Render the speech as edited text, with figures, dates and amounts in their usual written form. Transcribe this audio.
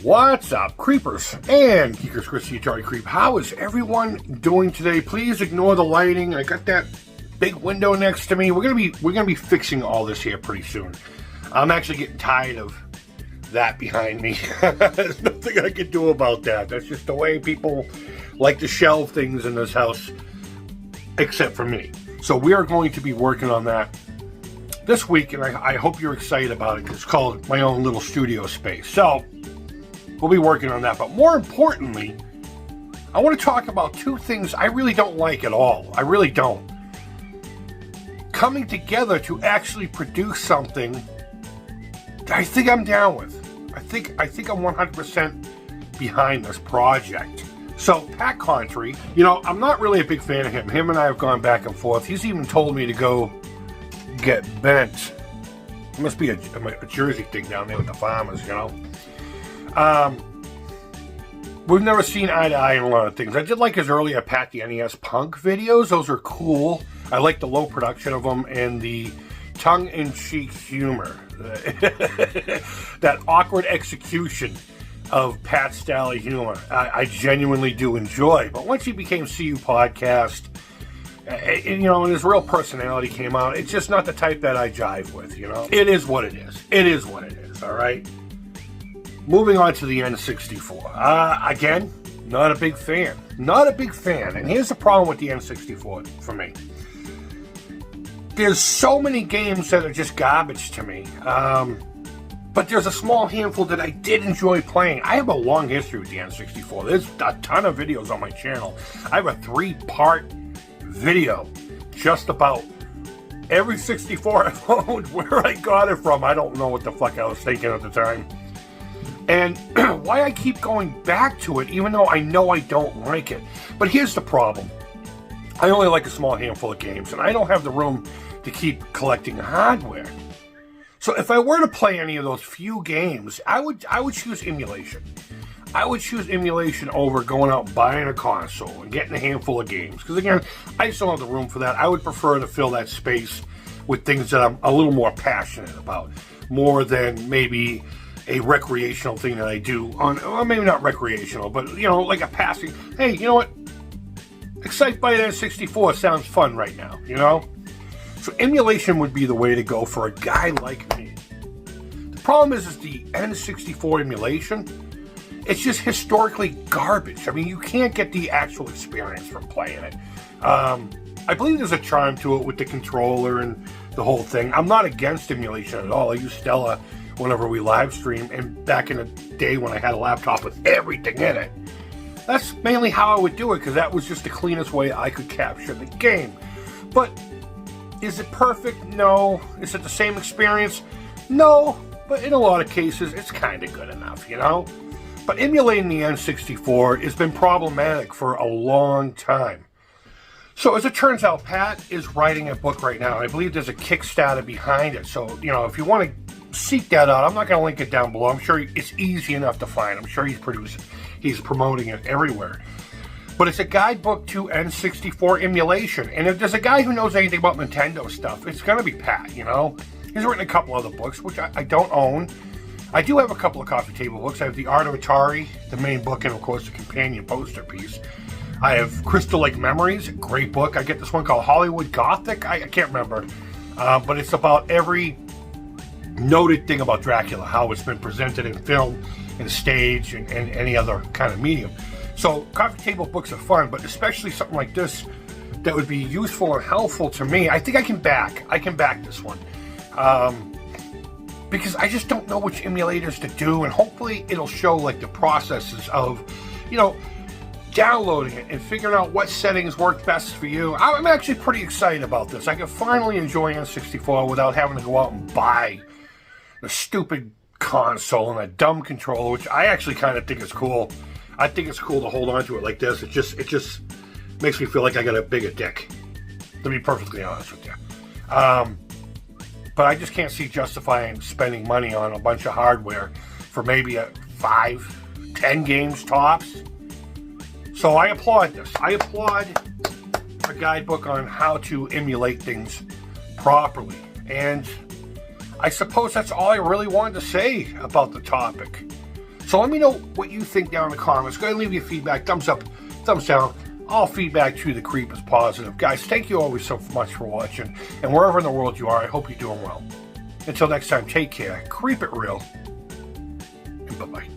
What's up, creepers and geekers? Chris the Atari Creep. How is everyone doing today? Please ignore the lighting. I got that big window next to me. We're gonna be fixing all this here pretty soon. I'm actually getting tired of that behind me. There's nothing I can do about that. That's just the way people like to shelve things in this house, except for me. So we are going to be working on that this week, and I hope you're excited about it. It's called my own little studio space. So we'll be working on that. But more importantly, I want to talk about two things I really don't like at all. I really don't. Coming together to actually produce something I think I'm down with. I think I'm 100% behind this project. So Pat Contri, I'm not really a big fan of him. Him and I have gone back and forth. He's even told me to go get bent. It must be a Jersey thing down there with the farmers, We've never seen eye to eye in a lot of things. I did like his earlier Pat the NES Punk videos. Those are cool. I like the low production of them and the tongue-in-cheek humor. That awkward execution of Pat's style of humor. I genuinely do enjoy. But once he became CU Podcast, and his real personality came out, it's just not the type that I jive with, It is what it is. It is what it is, all right? Moving on to the N64. Again, not a big fan. Not a big fan. And here's the problem with the N64 for me. There's so many games that are just garbage to me. But there's a small handful that I did enjoy playing. I have a long history with the N64. There's a ton of videos on my channel. I have a 3-part video just about every 64 I've owned, where I got it from. I don't know what the fuck I was thinking at the time. And why I keep going back to it, even though I know I don't like it. But here's the problem. I only like a small handful of games, and I don't have the room to keep collecting hardware. So if I were to play any of those few games, I would choose emulation. I would choose emulation over going out and buying a console and getting a handful of games. Because again, I just don't have the room for that. I would prefer to fill that space with things that I'm a little more passionate about. More than maybe a recreational thing that I do on, well, maybe not recreational, but like a passing, hey, you know what? Excitebike N64 sounds fun right now, So emulation would be the way to go for a guy like me. The problem is the N64 emulation, it's just historically garbage. I mean, you can't get the actual experience from playing it. I believe there's a charm to it with the controller and the whole thing. I'm not against emulation at all. I use Stella whenever we live stream, and back in the day when I had a laptop with everything in it. That's mainly how I would do it, because that was just the cleanest way I could capture the game. But is it perfect? No. Is it the same experience? No. But in a lot of cases, it's kind of good enough, But emulating the N64 has been problematic for a long time. So as it turns out, Pat is writing a book right now. I believe there's a Kickstarter behind it. So, if you want to seek that out, I'm not going to link it down below. I'm sure it's easy enough to find. I'm sure he's promoting it everywhere. But it's a guidebook to N64 emulation. And if there's a guy who knows anything about Nintendo stuff, it's going to be Pat, He's written a couple other books, which I don't own. I do have a couple of coffee table books. I have The Art of Atari, the main book, and of course the companion poster piece. I have Crystal Lake Memories, a great book. I get this one called Hollywood Gothic. I can't remember. But it's about every noted thing about Dracula, how it's been presented in film, in stage, and any other kind of medium. So coffee table books are fun, but especially something like this that would be useful and helpful to me. I think I can back this one. Because I just don't know which emulators to do, and hopefully it'll show like the processes of, downloading it and figuring out what settings work best for you. I'm actually pretty excited about this. I can finally enjoy N64 without having to go out and buy the stupid console and a dumb controller, which I actually kind of think is cool. I think it's cool to hold on to it like this. It just makes me feel like I got a bigger dick, to be perfectly honest with you. But I just can't see justifying spending money on a bunch of hardware for maybe 5-10 games tops. So I applaud this. I applaud a guidebook on how to emulate things properly. And I suppose that's all I really wanted to say about the topic. So let me know what you think down in the comments. Go ahead and leave your feedback. Thumbs up, thumbs down. All feedback to the Creep is positive. Guys, thank you always so much for watching. And wherever in the world you are, I hope you're doing well. Until next time, take care. Creep it real. And bye-bye.